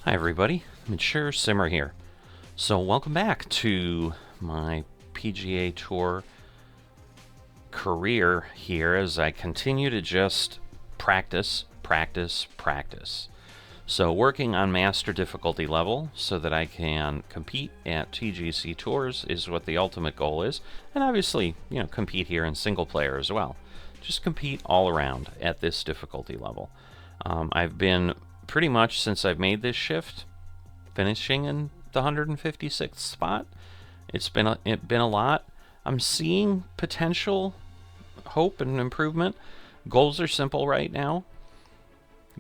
Hi everybody, Mature Simmer here. So welcome back to my PGA Tour career here as I continue to just practice. So working on master difficulty level so that I can compete at TGC Tours is what the ultimate goal is. And obviously, compete here in single player as well. Just compete all around at this difficulty level. I've been pretty much since I've made this shift finishing in the 156th spot. It's been a lot. I'm seeing potential hope and improvement. Goals are simple right now.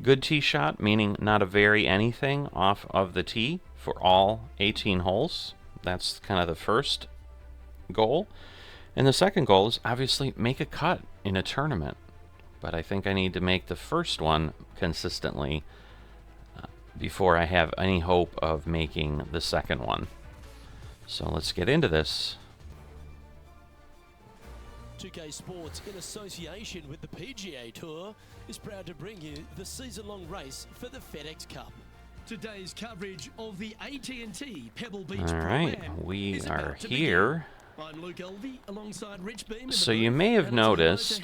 Good tee shot, meaning not a vary anything off of the tee for all 18 holes. That's kind of the first goal. And the second goal is obviously make a cut in a tournament. But I think I need to make the first one consistently before I have any hope of making the second one. So let's get into this. 2K Sports, in association with the PGA Tour, is proud to bring you the season-long race for the FedEx Cup. Today's coverage of the AT&T Pebble Beach program we is are about to here. begin. I'm Luke Elvey, alongside Rich Beam. So you may have noticed.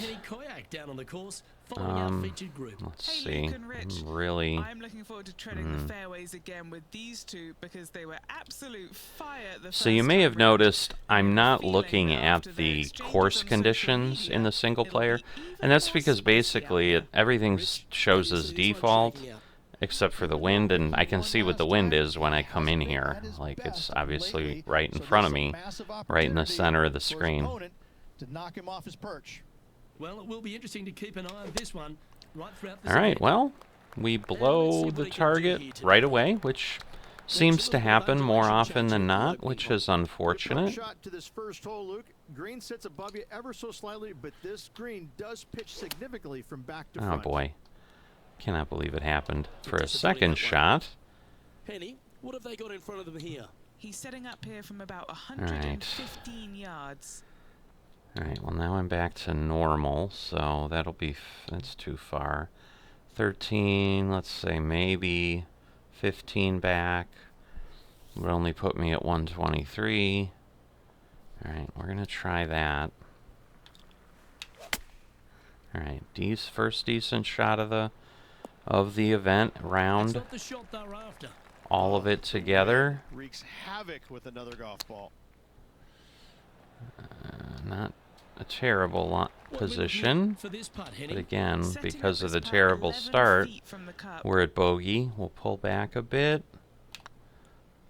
Let's see. I'm looking forward to treading the fairways again with these two because they were absolute fire the So you may have noticed I'm not looking at the course conditions in the single player, and that's because basically everything shows as default except for the wind, and I can see what the wind is when I come in here. Like, it's obviously right in front of me, right in the center of the screen. To knock him off his perch. Well, it will be interesting to keep an eye on this one right throughout the Alright, well, we blow the target right away, which seems to happen more often than not, which is unfortunate. Shot to this first hole, Luke. Green sits above you ever so slightly, but this green does pitch significantly from back to front. Oh boy. Cannot believe it happened. For a second shot. Penny, what have they got in front of them here? He's setting up here from about 115 yards. Alright, well now I'm back to normal, so that'll be, that's too far. 13, let's say maybe 15 back. Would only put me at 123. Alright, we're gonna try that. Alright, first decent shot of the event round. All of it together. Wreaks havoc with another golf ball. Not a terrible position, but again, because of the terrible start, we're at bogey. We'll pull back a bit.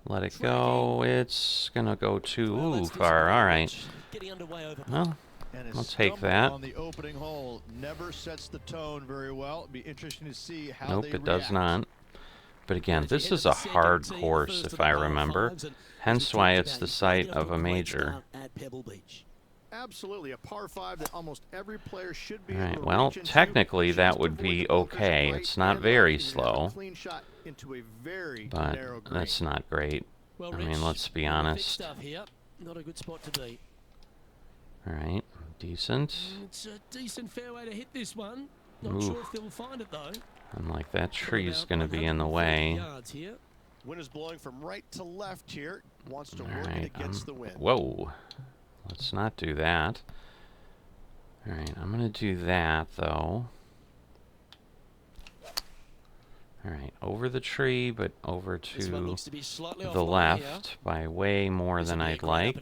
Let it go. It's gonna go too far. All right. Well, I'll take that. On the opening hole never sets the tone very well. It'd be interesting to see how nope, they it does react. not. But again, this is a hard course, if I remember. Hence why it's the site of a major. Absolutely, a par 5 that almost every player should be All able right, to well, reach into. technically that would be okay. It's not very slow, but that's not great. I mean, let's be honest. Not a good spot to be. All right, decent. It's a decent fairway to hit this one. Not sure if they'll find it though. I'm like, that tree's going to be in the way. Wind is blowing from right to left here. Wants to work it against the wind. Whoa. Let's not do that. Alright, I'm going to do that, though. Alright, over the tree, but over to the left by way more than I'd like.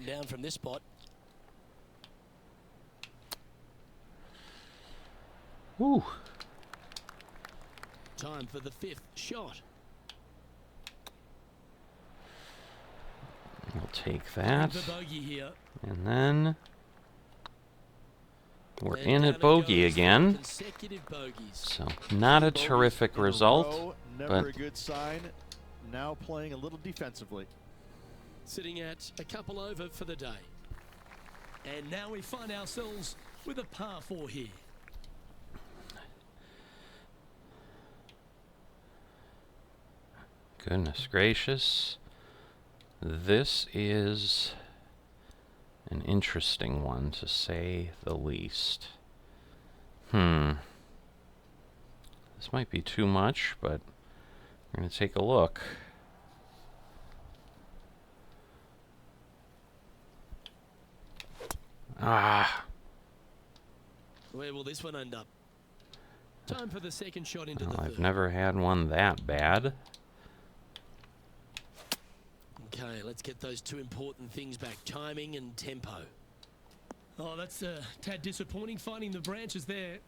Woo. Time for the fifth shot. We'll take that. And then we're in at bogey again. So not a terrific result, never a good sign. Now playing a little defensively. Sitting at a couple over for the day. And now we find ourselves with a par 4 here. Goodness gracious. This is an interesting one, to say the least. This might be too much, but We're going to take a look. Ah. Where will this one end up? Time for the second shot into Well, the I've third. never had one that bad. Okay, let's get those two important things back. Timing and tempo. Oh, that's a tad disappointing, finding the branches there.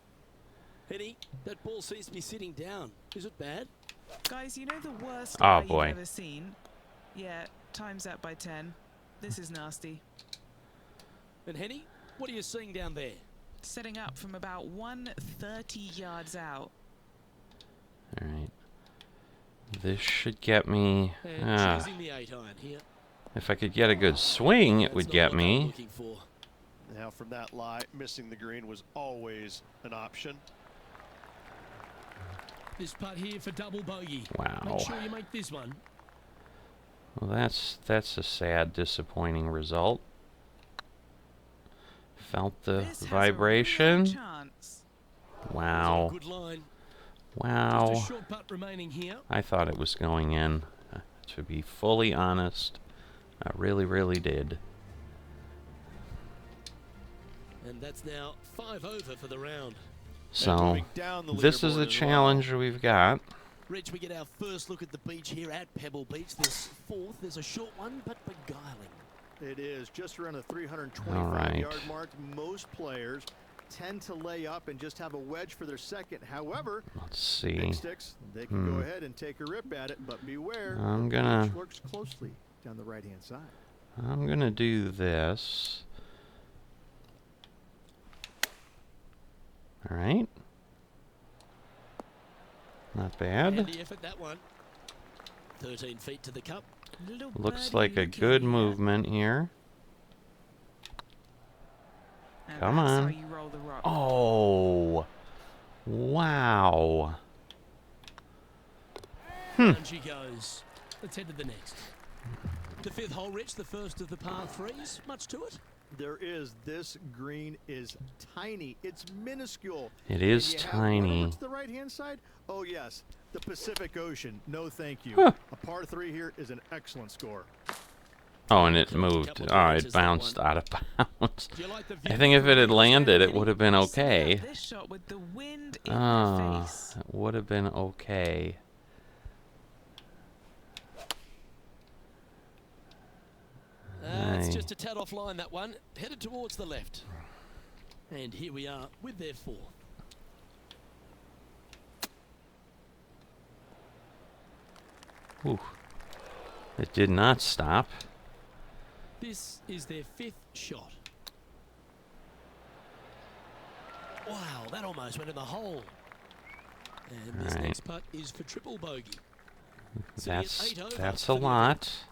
Henny, that ball seems to be sitting down. Is it bad? Guys, you know the worst Oh, lie boy. you've ever seen? Yeah, times that by 10. This is nasty. And Henny, what are you seeing down there? Setting up from about 130 yards out. Alright. This should get me... And choosing the 8-iron here. if I could get a good swing, it That's would not get what they were me. looking for. Now from that lie, missing the green was always an option. This putt here for double bogey. Wow. Make sure you make this one. Well, that's a sad, disappointing result. Felt the This has a real vibration. chance. Wow. Good line. Wow. Just a short putt remaining here. I thought it was going in. To be fully honest, I really, really did. And that's now 5 over for the round. So, moving down the this is leaderboard the as well. challenge we've got. Rich, we get our first look at the beach here at Pebble Beach. This fourth, there's a short one, but beguiling. It is just around the All 325 yard right. mark. Most players tend to lay up and just have a wedge for their second. However, Let's see. big sticks, they can go ahead and take a rip at it, but beware. I'm the gonna- beach lurks closely down the right-hand side. I'm gonna do this. All right. Not bad. Handy effort, that one. 13 feet to the cup. Little Looks birdie like a looking good here. movement here. And Come that's on. how you roll the rock. Oh. Wow. Down she goes. Let's head to the next. The fifth hole, Rich, the first of the par threes. Much to it. There is. This green is tiny. It's minuscule. It is And you have tiny. one over to the right-hand side? Oh, yes. The Pacific Ocean. No, thank you. Huh. A par 3 here is an excellent score. Oh, and it Couple moved. of Oh, chances, it that bounced one. out of bounds. Do you like the I view think if from it had the landed, it Henny? would have been okay. Setting up this shot with the wind in their Ah, face. it would have been okay. It's Aye. just a tad offline, that one. Headed towards the left. And here we are with their fourth. Ooh. It did not stop. This is their fifth shot. Wow, that almost went in the hole. And this Right. next putt is for triple bogey. Sitting at That's 8 over that's a for the lot.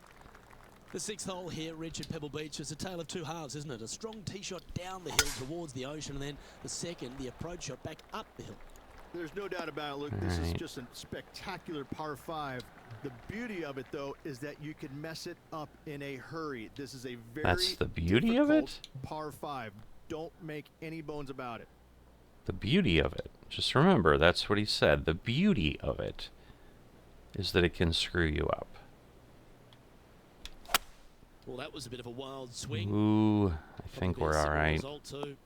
The sixth hole here, Rich, at Pebble Beach, is a tale of two halves, isn't it? A strong tee shot down the hill towards the ocean, and then the second, the approach shot back up the hill. There's no doubt about it, Luke. This is Right. just a spectacular par 5. The beauty of it, though, is that you can mess it up in a hurry. This is a very That's the beauty of it? difficult par 5. Don't make any bones about it. The beauty of it. Just remember, that's what he said. The beauty of it is that it can screw you up. Well, that was a bit of a wild swing. Ooh, I think Probably a we're all similar right. result too.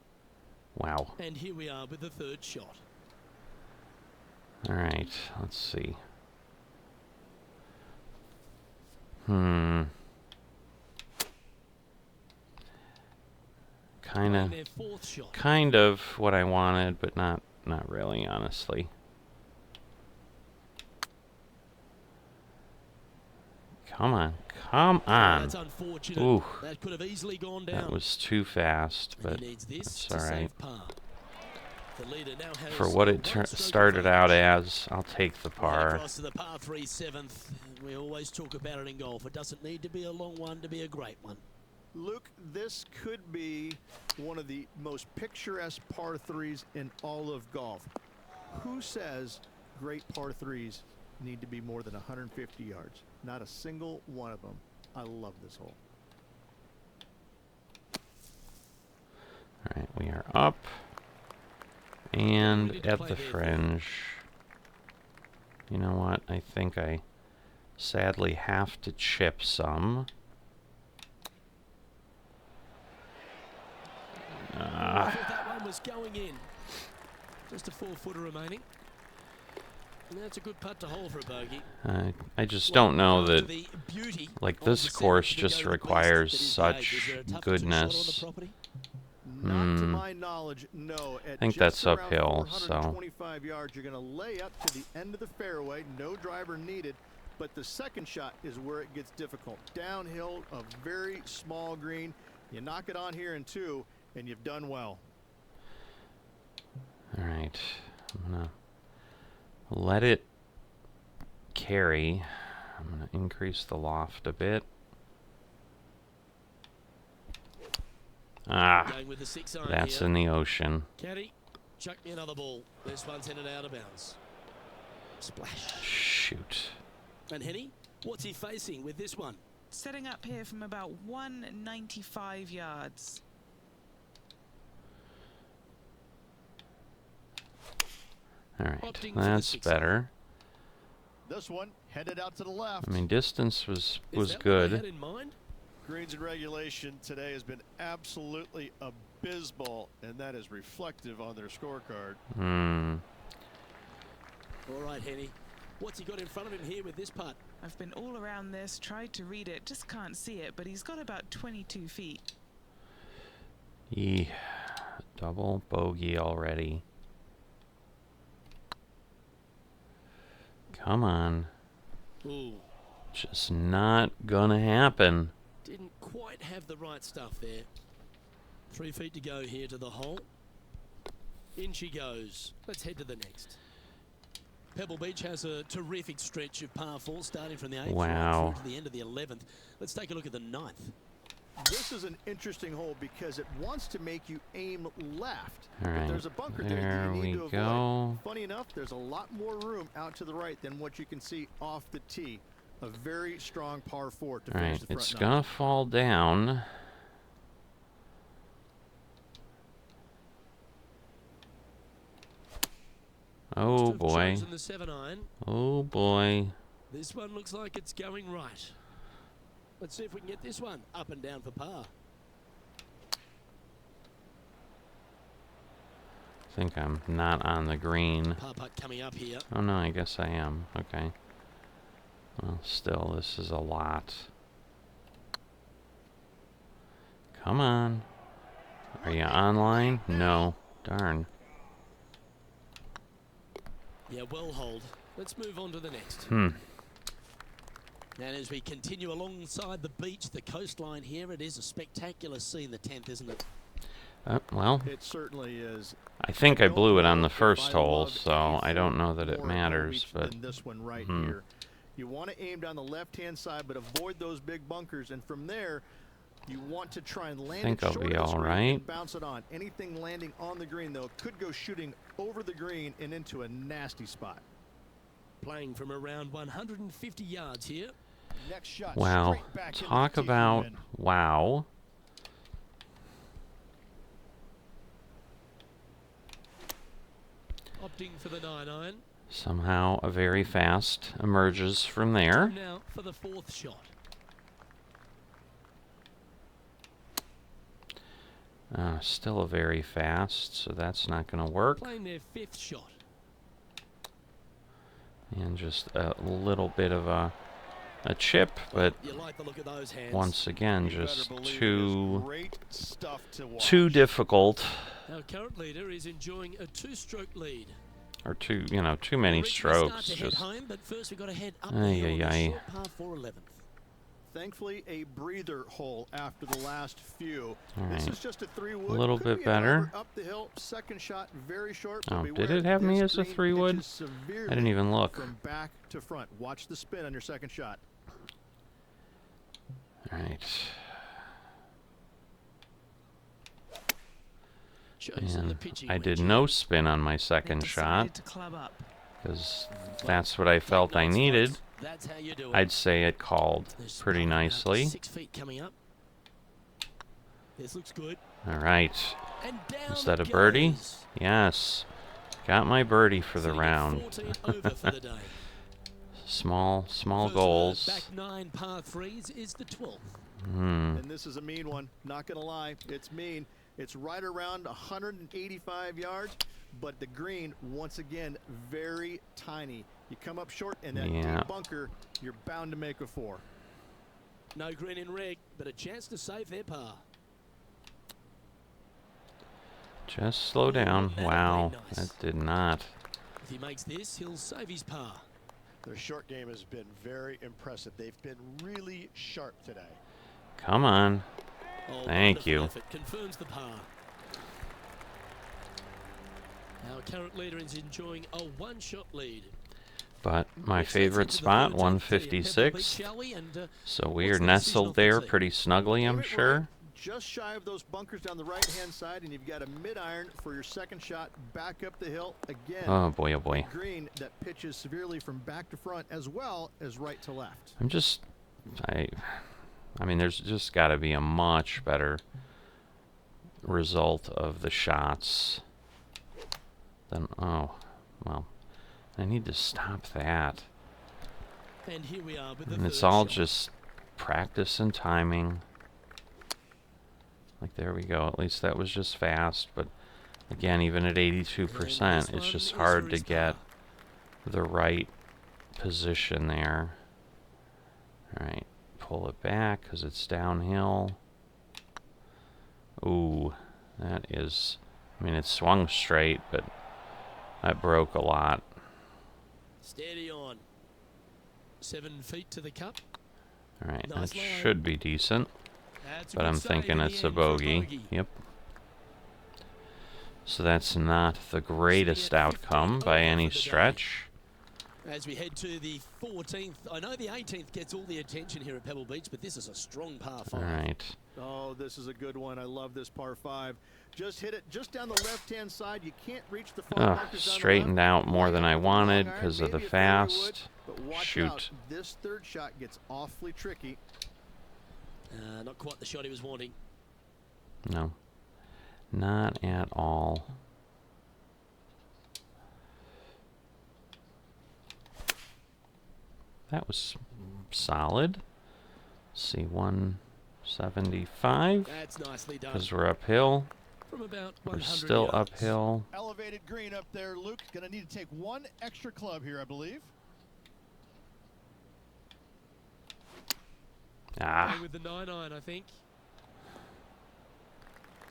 Wow. And here we are with the third shot. All right, let's see. Kind Playing of, their fourth shot. kind of what I wanted, but not really, honestly. Come on, come on. That's unfortunate. Ooh. That could have easily gone down. That was too fast, And but he needs this that's to all right. save par. The leader now has For what a it one-stroke started out advantage. as, I'll take the Right par. across to the par 3 7th. We always talk about it in golf. It doesn't need to be a long one to be a great one. Luke, this could be one of the most picturesque par 3s in all of golf. Who says great par 3s need to be more than 150 yards? Not a single one of them. I love this hole. All right, we are up and Ready to at play the there, fringe. You know what? I think I sadly have to chip some. I thought that one was going in. Just a 4-footer remaining. And that's a good putt to hold for a bogey. I just don't know that, like, this course just requires such goodness. Not to my knowledge, no. I think that's uphill, so. 425 yards, you're going to lay up to the end of the fairway. No driver needed. But the second shot is where it gets difficult. Downhill, a very small green. You knock it on here in 2, and you've done well. All right. I'm going to let it carry. I'm going to increase the loft a bit. Ah, that's in the ocean. Caddy, chuck me another ball. This one's headed out of bounds. Splash. Shoot. And Henny, what's he facing with this one? Setting up here from about 195 yards. All right, that's better. This one headed out to the left. I mean, distance was good. Greens and regulation today has been absolutely abysmal, and that is reflective on their scorecard. All right, Henny. What's he got in front of him here with this putt? I've been all around this, tried to read it, just can't see it, but he's got about 22 feet. Double bogey already. Come on. Ooh. Just not gonna happen. Didn't quite have the right stuff there. 3 feet to go here to the hole. In she goes. Let's head to the next. Pebble Beach has a terrific stretch of par 4 starting from the 8th right through to the end of the 11th. Let's take a look at the 9th. This is an interesting hole because it wants to make you aim left. All right, but there's a bunker there there that you we need to go. avoid. Funny enough, there's a lot more room out to the right than what you can see off the tee. A very strong par 4 to All finish right, the front it's 9. gonna fall down. Oh boy. The 7-iron. Oh boy. This one looks like it's going right. Let's see if we can get this one up and down for par. I think I'm not on the green. Par putt coming up here. Oh no, I guess I am. Okay. Well, still, this is a lot. Come on. Are you online? No. Darn. Yeah, well hold. Let's move on to the next. And as we continue alongside the beach, the coastline here, it is a spectacular scene, the 10th, isn't it? Well, It certainly is. I think I blew it on the first hole, so I don't know that it More matters, beach but than this one right here. You want to aim down the left-hand side, but avoid those big bunkers. And from there, you want to try and land it I'll short be of the all green right. and bounce it on. Anything landing on the green, though, could go shooting over the green and into a nasty spot. Playing from around 150 yards here. Next shot. Wow. Straight back into Talk the tee about win. wow. Opting for the 9-iron. Somehow a very fast emerges from there. Now for the 4th shot. Still a very fast, so that's not going to work. Playing their 5th shot. And just a little bit of a chip, but You like the look of those hands. once again, You better just believe it is too great stuff to watch. difficult, Our current leader is enjoying a 2-stroke lead. or too many strokes. To head Just home, but first we've got to head up Ay, the hill on ay, the ay. short par 4 11th. Thankfully, a breather hole after the last few. All This right. is just a 3-wood. A little Could bit be a better. driver Up the hill, second shot, very short. Oh, but did beware, it have me this as a green 3-wood? pitches severely I didn't even look. From back to front. Watch the spin on your second shot. all right. Chosen the And pitching I did wedge. no spin on my They second decided shot to club up. because that's what I felt I needed. That's how you do it. I'd say it called There's pretty about nicely. 6 feet coming up. This looks good. All right. And down Is that a it birdie? goes. Yes. Got my birdie for the Sitting at round. 14 over for the day. Small First goals. Back 9 par 3s is the 12th. And this is a mean one. Not going to lie. It's mean. It's right around 185 yards, but the green, once again, very tiny. You come up short in that deep bunker, you're bound to make a 4. No green in red, but a chance to save their par. Just slow down. Wow, that did not. If he makes this, he'll save his par. Their short game has been very impressive. They've been really sharp today. Come on. Oh, Thank you. Effort confirms the par. Our current leader is enjoying a one-shot lead. But my favorite spot, 156. So we are nestled there pretty snugly, I'm sure. Just shy of those bunkers down the right-hand side, and you've got a mid-iron for your second shot back up the hill. Again, oh boy, oh boy. Green that pitches severely from back to front as well as right to left. I mean, there's just got to be a much better result of the shots than, oh, well, I need to stop that. And here we are with and it's all just practice and timing. Like, there we go. At least that was just fast. But, again, even at 82%, it's just hard to get the right position there. All right. Pull it back because it's downhill. Ooh. That is... I mean, it swung straight, but that broke a lot. Steady on. 7 feet to the cup. All right. Nice that line. should be decent. But I'm thinking it's a bogey. Yep. So that's not the greatest outcome by any stretch. As we head to the 14th, I know the 18th gets all the attention here at Pebble Beach, but this is a strong par 5. All right. Oh, this is a good one. I love this par 5. Just hit it just down the left-hand side. You can't reach the far bunkers down the straightened left. out more than I wanted because of the Maybe a fairway wood, fast. but watch Shoot. out. This third shot gets awfully tricky. Not quite the shot he was wanting. No. Not at all. That was solid. Let's see, 175. That's nicely done. Because we're uphill. From about We're 100 still yards. uphill. Elevated green up there, Luke. Going to need to take one extra club here, I believe. Ah. With the 9-iron, I think.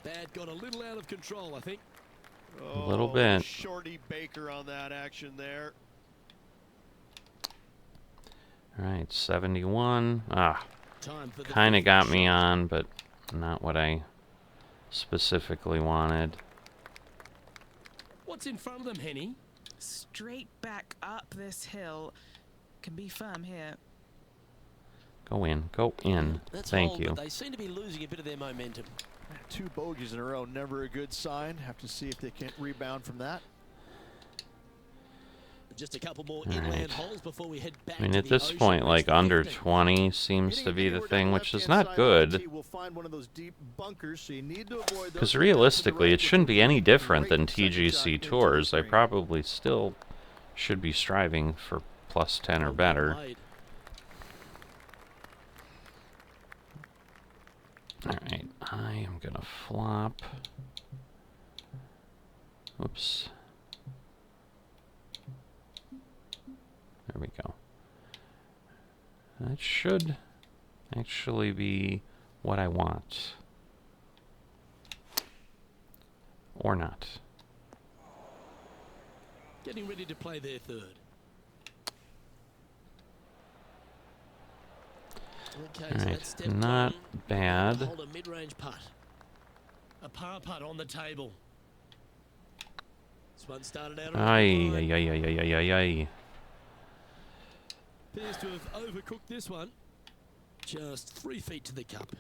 That got a little out of control, I think. A little bit. Shorty Baker on that action there. All right, 71. Ah. Time for the Kind of fifth got me shot. on, but not what I specifically wanted. What's in front of them, Henny? Straight back up this hill. Can be firm here. Go in. Go in. That's Thank hold, you. But they seem to be losing a bit of their momentum. 2 bogeys in a row, never a good sign. Have to see if they can rebound from that. Just a couple more All inland right. holes before we head back I mean, to at the this ocean, point, which like the under 15th. 20 seems to be the thing, which is not good. Because realistically, it shouldn't be any different than TGC Tours. I probably still should be striving for plus 10 or better. Alright, I am gonna flop. Oops. There we go. That should actually be what I want. Or not. Getting ready to play their third. Okay, so Alright, that's step not one. bad. Hold a mid-range putt. A par putt on the table. This one started out. Ay, ay, ay, ay, ay, ay, ay. Appears to have overcooked this one. Just 3 feet to the cup.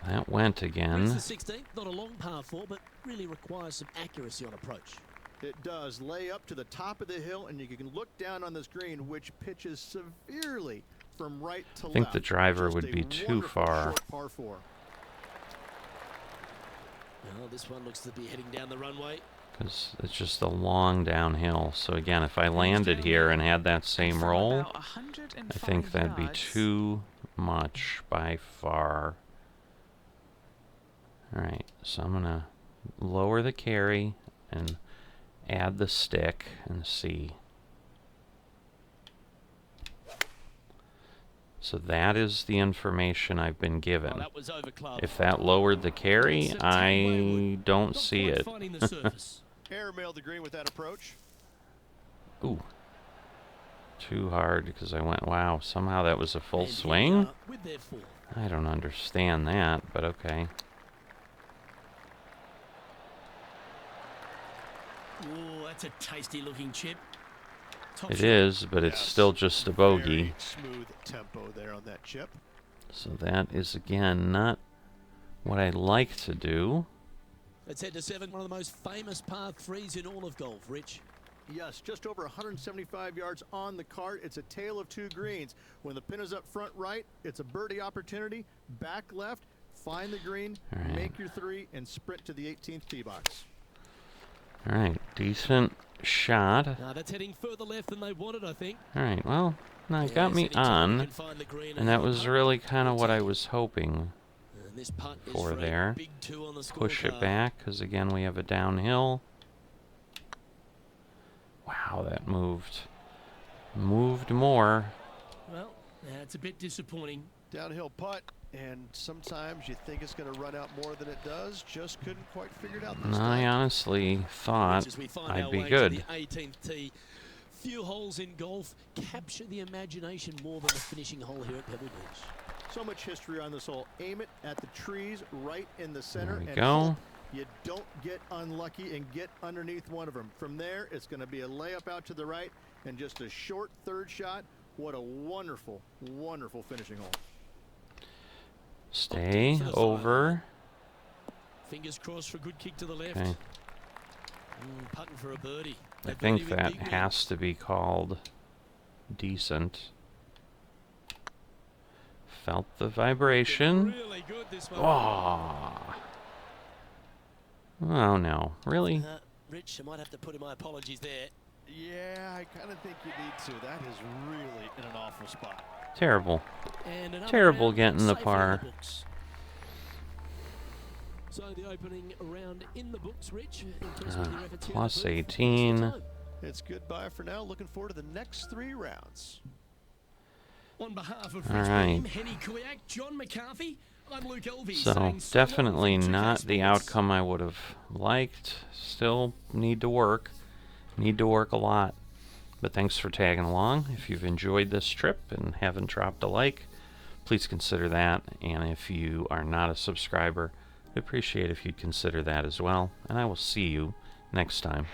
That went Reaches again. the 16th, not a long par 4, but really requires some accuracy on approach. It does. Lay up to the top of the hill, and you can look down on this green, which pitches severely from right to left. I think the driver Just would a be too wonderful far. short par 4. Well, this one looks to be heading down the runway. because it's just a long downhill. So again, if I landed here and had that same From roll, about I think 105 that'd be yards. too much by far. Alright, so I'm gonna lower the carry and add the stick and see. So that is the information I've been given. Oh, that was over club. If that lowered the carry, I don't Not see quite it. finding the surface. Airmail the green with that approach. Ooh. Too hard because I went, wow, somehow that was a full And here we swing? are with their four. I don't understand that, but okay. Oh, that's a tasty looking chip. Top It shot. is, but it's Yes, still just a very bogey. smooth tempo there on that chip. So that is, again, not what I like to do. Let's head to 7, one of the most famous par 3s in all of golf, Rich. Yes, just over 175 yards on the cart. It's a tale of two greens. When the pin is up front right, it's a birdie opportunity. Back left, find the green, All right. make your 3, and sprint to the 18th tee box. Alright, decent shot. Now that's heading further left than they wanted, I think. Alright, well, no, it got Yes, me anytime you on, can find the green and that ahead, was putt, really kind of we'll what I take it. was hoping. And this putt is For for a there. big 2 on the Push it scorecard. back, because again, we have a downhill. Wow, that moved. Moved more. Well, that's a bit disappointing. Downhill putt, and sometimes you think it's going to run out more than it does. Just couldn't quite figure it out this I time. honestly thought As we find I'd our be way good. to the 18th tee. Few holes in golf capture the imagination more than the finishing hole here at Pebble Beach. So much history on this hole. Aim it at the trees right in the center. There we and go. hope you don't get unlucky and get underneath one of them. From there, it's going to be a layup out to the right and just a short third shot. What a wonderful, wonderful finishing hole. Stay over. Fingers crossed for a good kick to the left. Okay. Putting for a birdie. I A think birdie with that big wins. has to be called decent. Felt the vibration. Really good this one. Oh no, really? Rich, I might have to put in my apologies there. Yeah, I kind of think you need to. That is really in an awful spot. Terrible. And another Terrible round getting the safely in par. books. So the opening round in the books, Rich. Impressed with your efforts here in the Plus booth. 18. Thanks for your time. It's goodbye for now. Looking forward to the next 3 rounds. On behalf of All Rich right. Beam, Henny Kuyak, John McCarthy, I'm Luke Elvey. So saying so definitely long from 2K not the Sports. outcome I would have liked. Still need to work. Need to work a lot. But thanks for tagging along. If you've enjoyed this trip and haven't dropped a like, please consider that. And if you are not a subscriber, I'd appreciate if you'd consider that as well. And I will see you next time.